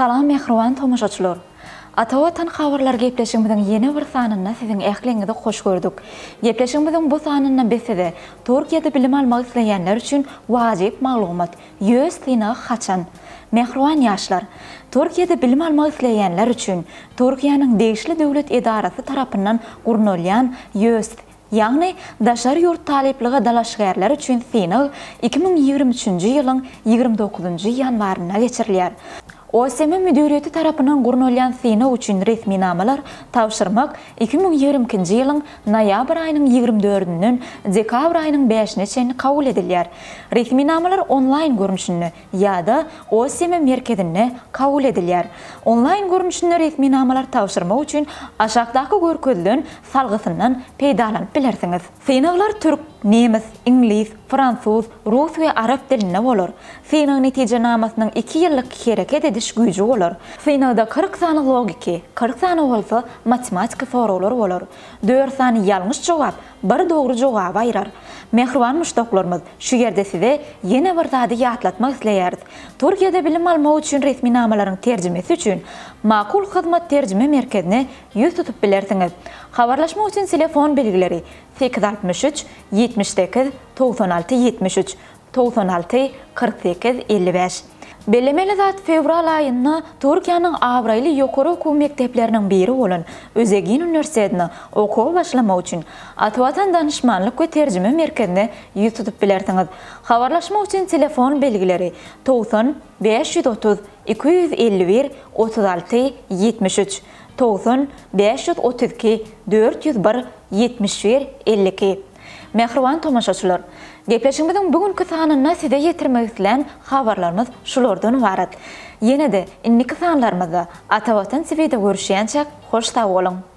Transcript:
Salam mehriban tomoşaçylar. Atawatan habarlar gepleşigimizin yeni bir sanyna siziň ähliňizde hoş gördük. Gepleşigimizin bu sanyna beside Türkiýede bilim almak isleýänler üçin wajyp maglumat. 100 syna haçan. Mehriban ýaşlar, Türkiýede bilim almak isleýänler üçin Türkiýanyň degişli döwlet edarasy tarapyndan gurnulýan 100 ýagny daşary ýurt talepligi dalaşgärler üçin syna 2023-nji ýylyň 29-njy ýanwaryna geçirilýär. OSM müdüriyeti tarapынан gurnulyan syna üçin resmi namalar tawşyrmak 2022-nji ýylyň noýabr aýynyň 24-nän dekabr aýynyň 5-ne çenli kabul edilýär. Resmi namalar onlaýn görnüşinde ýa-da OSM merkezinde kabul edilýär. Onlaýn görnüşinde resmi namalar tawşyrmak üçin aşagdaky görkezlen salgysyndan peýdalanyp bilersiňiz. Synalar türk, nemis, ingliz, fransuz, rus we arap diline bolar. Synaň netijenamasynyň 2 ýyllyk hereket ediş güýji bolar. Synada 40 sany logiki, 40 sany bolsa matematika soralar bolar. 4 sany ýalňyş jogap, bir dogry jogap aýrar. Mehriban müştaklarymyz, şu ýerde size ýene bir zady ýatlatmak isleýäris. Türkiýede bilim almak üçin resmi namalaryň terjimesi üçin Makul hyzmat terjime merkezine ýüz tutup bilersiňiz. Habarlaşmak üçin telefon belgileri 863 78 96 73 96 48 55. Bellemeli zat fevral aýynda Türkiýanyň Abraýly ýokary okuw mektepläriniň biri bolan Özegin Üniversitetini okuw başlamak üçin Atawatan danışmanlyk we terjime merkezine ýüz tutup bilersiňiz. Habarlaşmak üçin telefon belgileri 90 530 251 36 73 90 532 401 71 52. Mehriban tomoşaçylar, gepleşigimiziň bugünkü sanyna size ýetirmek isleýän habarlarymyz şulardan ibaret. Ýene-de inniki sanlarymyzda Atawatan sewide görüşýänçek hoş sag bolun.